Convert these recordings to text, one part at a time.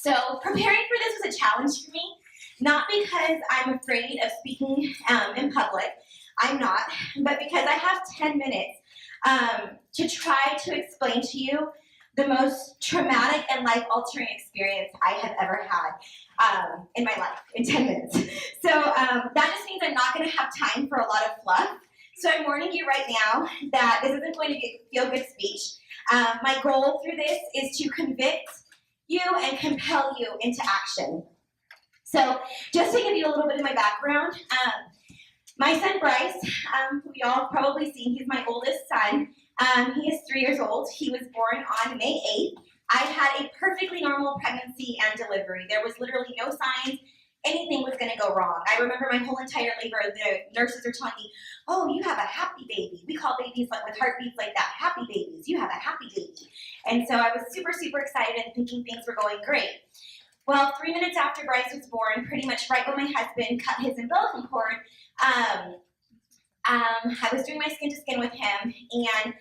So preparing for this was a challenge for me, not because I'm afraid of speaking in public, I'm not, but because I have 10 minutes to try to explain to you the most traumatic and life-altering experience I have ever had in my life, in 10 minutes. So that just means I'm not going to have time for a lot of fluff. So I'm warning you right now that this isn't going to be a feel-good speech. My goal through this is to convict you and compel you into action. So just to give you a little bit of my background, my son Bryce, who y'all have probably seen, he's my oldest son. He is 3 years old. He was born on May 8th. I had a perfectly normal pregnancy and delivery. There was literally no signs anything was going to go wrong. I remember my whole entire labor, the nurses were telling me, oh, you have a happy baby. We call babies like with heartbeats like that, happy babies. You have a happy baby. And so I was super, super excited and thinking things were going great. Well, 3 minutes after Bryce was born, pretty much right when my husband cut his umbilical cord, I was doing my skin to skin with him, and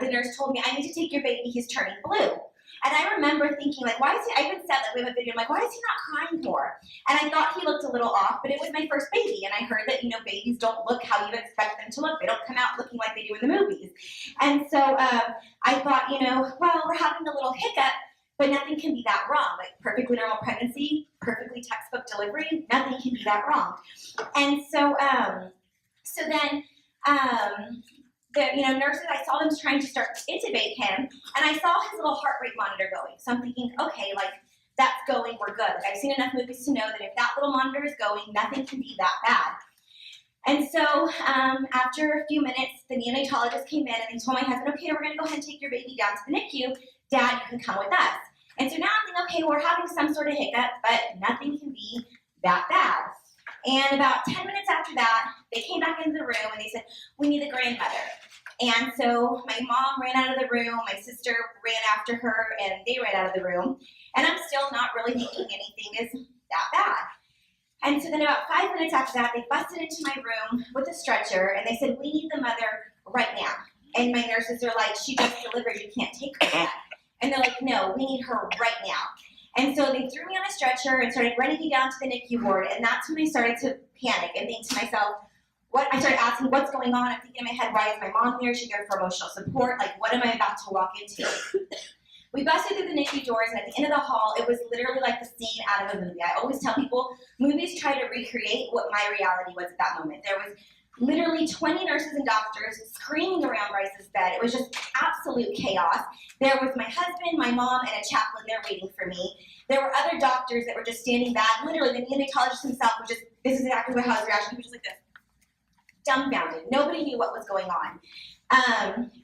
the nurse told me, I need to take your baby, he's turning blue. And I remember thinking, like, why is he, I even said that we have a video, I'm like, why is he not crying more? And I thought he looked a little off, but it was my first baby, and I heard that, you know, babies don't look how you expect them to look. They don't come out looking like they do in the movies. And so I thought, you know, well, we're having a little hiccup, but nothing can be that wrong. Like, perfectly normal pregnancy, perfectly textbook delivery, nothing can be that wrong. And so, then, the nurses, I saw them trying to start to intubate him, and I saw his little heart rate monitor going. So I'm thinking, okay, like, that's going, we're good. Like, I've seen enough movies to know that if that little monitor is going, nothing can be that bad. And so after a few minutes, the neonatologist came in, and they told my husband, okay, we're going to go ahead and take your baby down to the NICU. Dad, you can come with us. And so now I'm thinking, okay, we're having some sort of hiccup, but nothing can be that bad. And about 10 minutes after that, they came back into the room and they said, we need the grandmother. And so my mom ran out of the room, my sister ran after her, and they ran out of the room. And I'm still not really thinking anything is that bad. And so then about 5 minutes after that, they busted into my room with a stretcher, and they said, we need the mother right now. And my nurses are like, she just delivered, you can't take her yet. And they're like, no, we need her right now. And so they threw me on a stretcher and started running me down to the NICU ward, and that's when I started to panic and think to myself, I started asking, what's going on? I'm thinking in my head, why is my mom there? Is she there for emotional support? Like, what am I about to walk into? We busted through the NICU doors, and at the end of the hall, it was literally like the scene out of a movie. I always tell people, movies try to recreate what my reality was at that moment. There was literally 20 nurses and doctors screaming around Bryce's bed. It was just absolute chaos. There was my husband, my mom, and a chaplain there waiting for me. There were other doctors that were just standing back. Literally, the neonatologist himself was just, this is exactly how his reaction, he was just like this, dumbfounded. Nobody knew what was going on.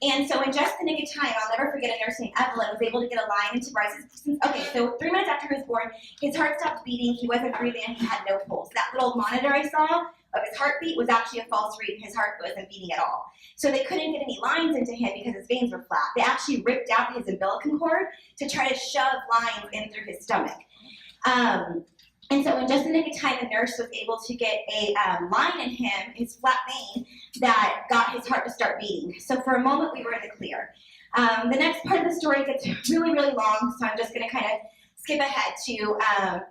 And so in just the nick of time, I'll never forget a nurse named Evelyn was able to get a line into Bryce's, okay, so 3 minutes after he was born, his heart stopped beating, he wasn't breathing, and he had no pulse. That little monitor I saw of his heartbeat was actually a false read. His heart wasn't beating at all. So they couldn't get any lines into him because his veins were flat. They actually ripped out his umbilical cord to try to shove lines in through his stomach. And so in just the nick of time, the nurse was able to get a line in him, his flat vein, that got his heart to start beating. So for a moment, we were in the clear. The next part of the story gets really, really long, so I'm just going to kind of skip ahead to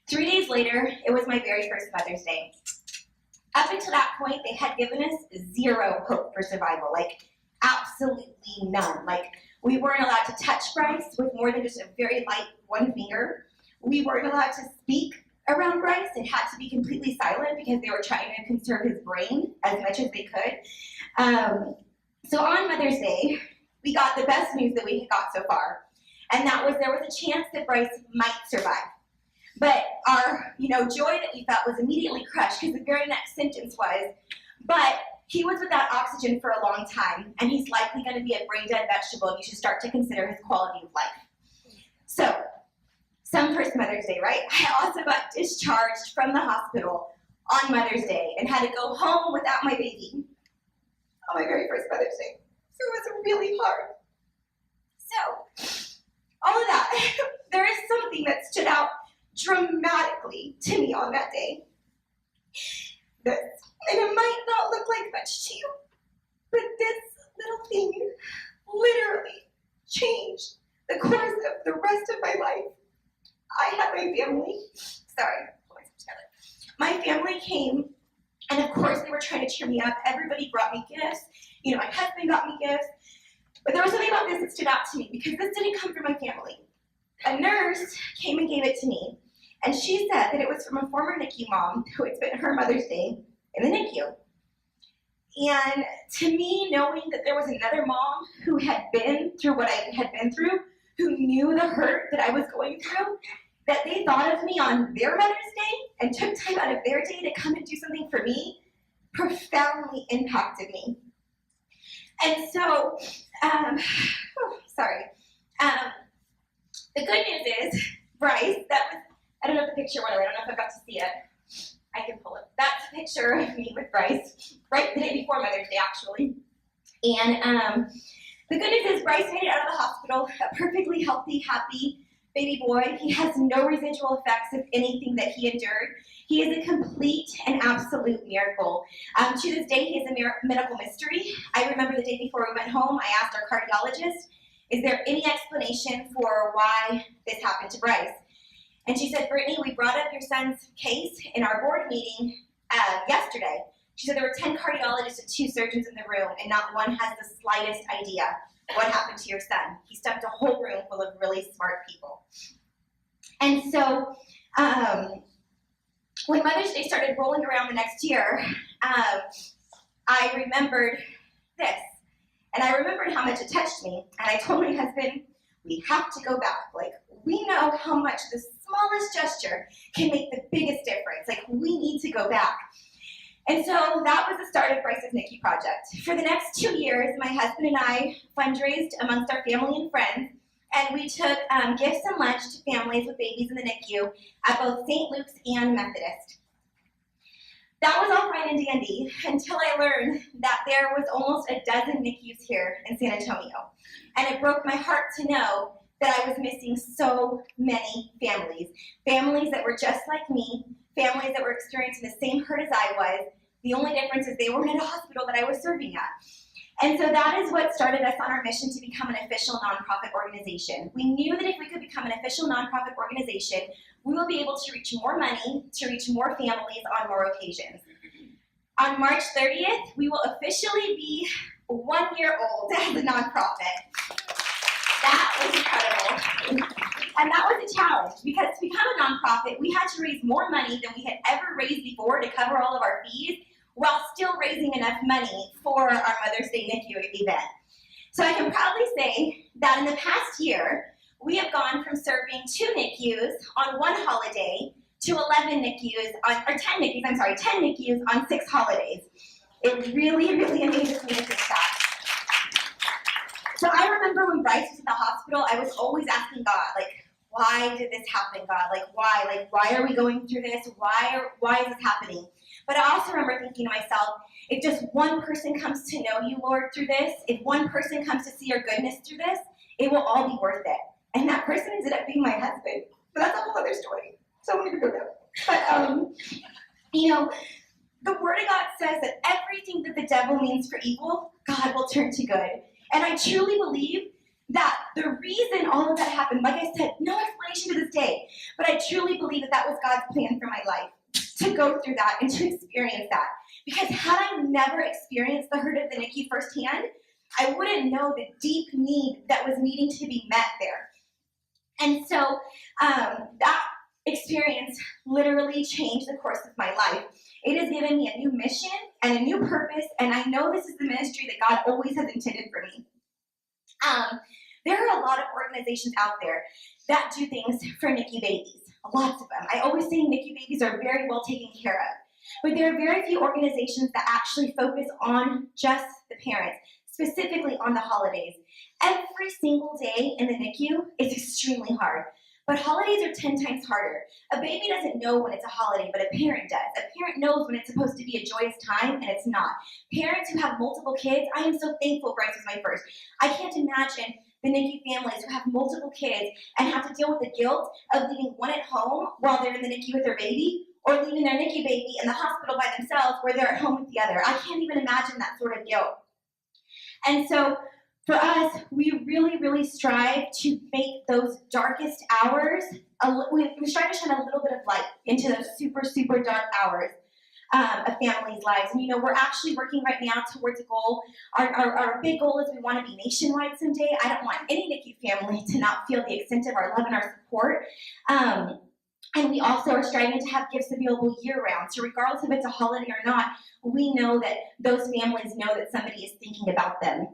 3 days later. It was my very first Mother's Day. Up until that point, they had given us zero hope for survival, like absolutely none. Like, we weren't allowed to touch Bryce with more than just a very light one finger. We weren't allowed to speak around Bryce. It had to be completely silent because they were trying to conserve his brain as much as they could. So on Mother's Day, we got the best news that we had got so far, and that was there was a chance that Bryce might survive. But our, joy that we felt was immediately crushed because the very next sentence was, but he was without oxygen for a long time, and he's likely going to be a brain-dead vegetable, and you should start to consider his quality of life. So, some first Mother's Day, right? I also got discharged from the hospital on Mother's Day and had to go home without my baby on my very first Mother's Day. So it was really hard. So, all of that, there is something that stood out dramatically to me on that day. And it might not look like much to you, but this little thing literally changed the course of the rest of my life. I had my family, my family came, and of course they were trying to cheer me up. Everybody brought me gifts. You know, my husband got me gifts. But there was something about this that stood out to me because this didn't come from my family. A nurse came and gave it to me, and she said that it was from a former NICU mom who had spent her Mother's Day in the NICU. And to me, knowing that there was another mom who had been through what I had been through, who knew the hurt that I was going through, that they thought of me on their Mother's Day and took time out of their day to come and do something for me, profoundly impacted me. And so, the good news is, Bryce, I don't know if the picture went away, I don't know if I got to see it. I can pull it. That's a picture of me with Bryce, right the day before Mother's Day, actually. And the good news is Bryce made it out of the hospital, a perfectly healthy, happy baby boy. He has no residual effects of anything that he endured. He is a complete and absolute miracle. To this day, he is a medical mystery. I remember the day before we went home, I asked our cardiologist, is there any explanation for why this happened to Bryce? And she said, Brittany, we brought up your son's case in our board meeting yesterday. She said there were 10 cardiologists and 2 surgeons in the room, and not one has the slightest idea what happened to your son. He stuffed a whole room full of really smart people. And so when Mother's Day started rolling around the next year, I remembered this. And I remembered how much it touched me. And I told my husband, we have to go back. Like, we know how much the smallest gesture can make the biggest difference. Like, we need to go back. And so that was the start of Bryce's NICU project. For the next 2 years, my husband and I fundraised amongst our family and friends, and we took gifts and lunch to families with babies in the NICU at both St. Luke's and Methodist. That was all fine and dandy until I learned that there was almost a dozen NICUs here in San Antonio. And it broke my heart to know that I was missing so many families. Families that were just like me, families that were experiencing the same hurt as I was. The only difference is they weren't at a hospital that I was serving at. And so that is what started us on our mission to become an official nonprofit organization. We knew that if we could become an official nonprofit organization, we will be able to reach more money, to reach more families on more occasions. On March 30th, we will officially be 1 year old as a nonprofit. That was incredible. And that was a challenge because to become a nonprofit, we had to raise more money than we had ever raised before to cover all of our fees, while still raising enough money for our Mother's Day NICU event. So I can proudly say that in the past year, we have gone from serving 2 NICUs on one holiday to 10 NICUs on 6 holidays. It really, really amazes me to think that. So I remember when Bryce was in the hospital, I was always asking God, like, why did this happen, God? Like, why? Like, why are we going through this? Why is this happening? But I also remember thinking to myself, if just one person comes to know you, Lord, through this, if one person comes to see your goodness through this, it will all be worth it. And that person ended up being my husband. But that's a whole other story. So I'm going to go there. But, the Word of God says that everything that the devil means for evil, God will turn to good. And I truly believe that the reason all of that happened, like I said, no explanation to this day, but I truly believe that that was God's plan for my life, to go through that and to experience that. Because had I never experienced the hurt of the NICU firsthand, I wouldn't know the deep need that was needing to be met there. And so that experience literally changed the course of my life. It has given me a new mission and a new purpose, and I know this is the ministry that God always has intended for me. There are a lot of organizations out there that do things for NICU babies, lots of them. I always say NICU babies are very well taken care of, but there are very few organizations that actually focus on just the parents, specifically on the holidays. Every single day in the NICU is extremely hard. But holidays are 10 times harder. A baby doesn't know when it's a holiday, but a parent does. A parent knows when it's supposed to be a joyous time, and it's not. Parents who have multiple kids, I am so thankful Bryce was my first. I can't imagine the NICU families who have multiple kids and have to deal with the guilt of leaving one at home while they're in the NICU with their baby, or leaving their NICU baby in the hospital by themselves where they're at home with the other. I can't even imagine that sort of guilt. And so, For us, we really strive to make those darkest hours, we strive to shine a little bit of light into those super dark hours of families' lives. And we're actually working right now towards a goal. Our big goal is we want to be nationwide someday. I don't want any NICU family to not feel the extent of our love and our support. And we also are striving to have gifts available year-round. So regardless if it's a holiday or not, we know that those families know that somebody is thinking about them.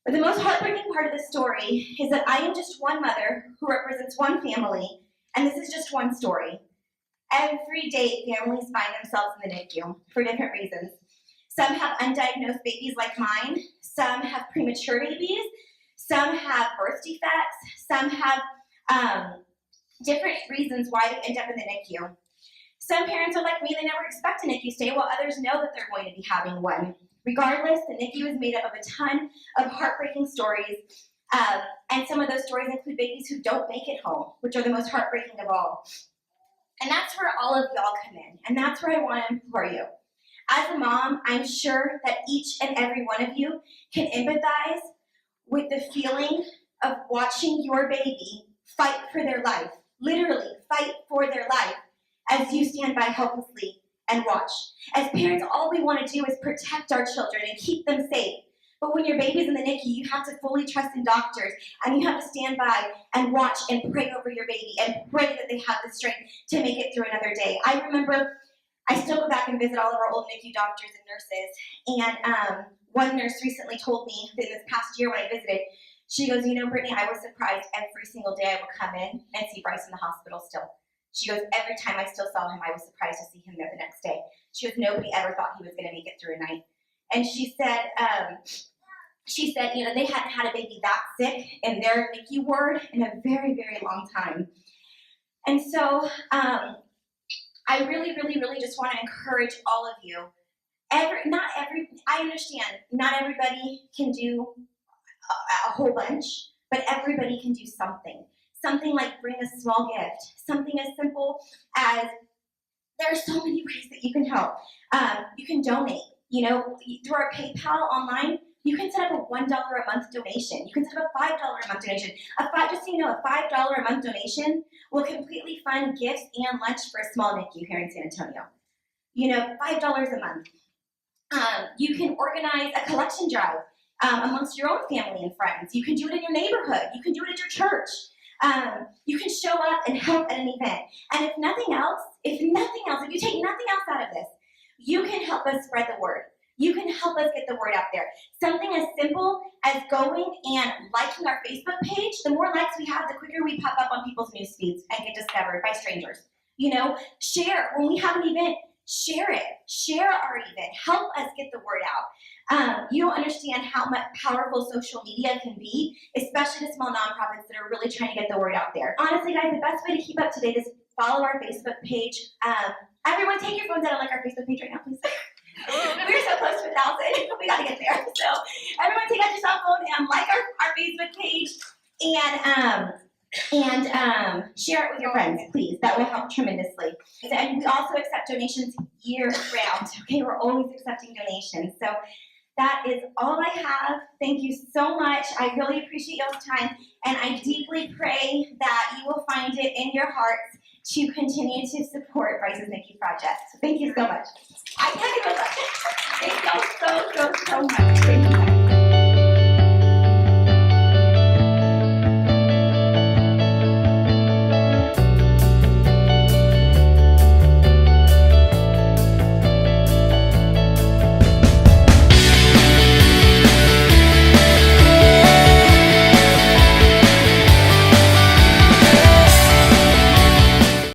But the most heartbreaking part of the story is that I am just one mother who represents one family, and this is just one story. Every day, families find themselves in the NICU for different reasons. Some have undiagnosed babies like mine. Some have premature babies. Some have birth defects. Some have different reasons why they end up in the NICU. Some parents are like me, they never expect a NICU stay, while others know that they're going to be having one. Regardless, the NICU is made up of a ton of heartbreaking stories, and some of those stories include babies who don't make it home, which are the most heartbreaking of all. And that's where all of y'all come in, and that's where I want to implore you. As a mom, I'm sure that each and every one of you can empathize with the feeling of watching your baby fight for their life, literally fight for their life, as you stand by helplessly and watch. As parents, all we want to do is protect our children and keep them safe. But when your baby's in the NICU, you have to fully trust in doctors, and you have to stand by and watch and pray over your baby and pray that they have the strength to make it through another day. I remember, I still go back and visit all of our old NICU doctors and nurses, and one nurse recently told me in this past year when I visited, she goes, Brittany, I was surprised every single day I would come in and see Bryce in the hospital still. She goes, every time I still saw him, I was surprised to see him there the next day. She goes, nobody ever thought he was going to make it through a night. And she said, they hadn't had a baby that sick in their NICU ward in a very long time. And so I really just want to encourage all of you. I understand not everybody can do a whole bunch, but everybody can do something. Something like bring a small gift. Something as simple as, there are so many ways that you can help. You can donate. Through our PayPal online, you can set up a $1 a month donation. You can set up a $5 a month donation. A $5 a month donation will completely fund gifts and lunch for a small NICU here in San Antonio. $5 a month. You can organize a collection drive amongst your own family and friends. You can do it in your neighborhood. You can do it at your church. You can show up and help at an event. And if nothing else, if you take nothing else out of this, you can help us spread the word. You can help us get the word out there. Something as simple as going and liking our Facebook page. The more likes we have, the quicker we pop up on people's news feeds and get discovered by strangers. Share. When we have an event, share it. Share our event. Help us get the word out. You don't understand how much powerful social media can be, especially to small nonprofits that are really trying to get the word out there. Honestly, guys, the best way to keep up to date is follow our Facebook page. Everyone, take your phones out and like our Facebook page right now, please. We're so close to 1,000. We got to get there. So everyone, take out your cell phone and like our Facebook page and share it with your friends, please. That will help tremendously. And we also accept donations year-round. Okay, we're always accepting donations. So that is all I have. Thank you so much. I really appreciate y'all's time, and I deeply pray that you will find it in your hearts to continue to support Bryce's NICU project. So thank you so much. I can't give it up. Thank y'all so much. Thank you.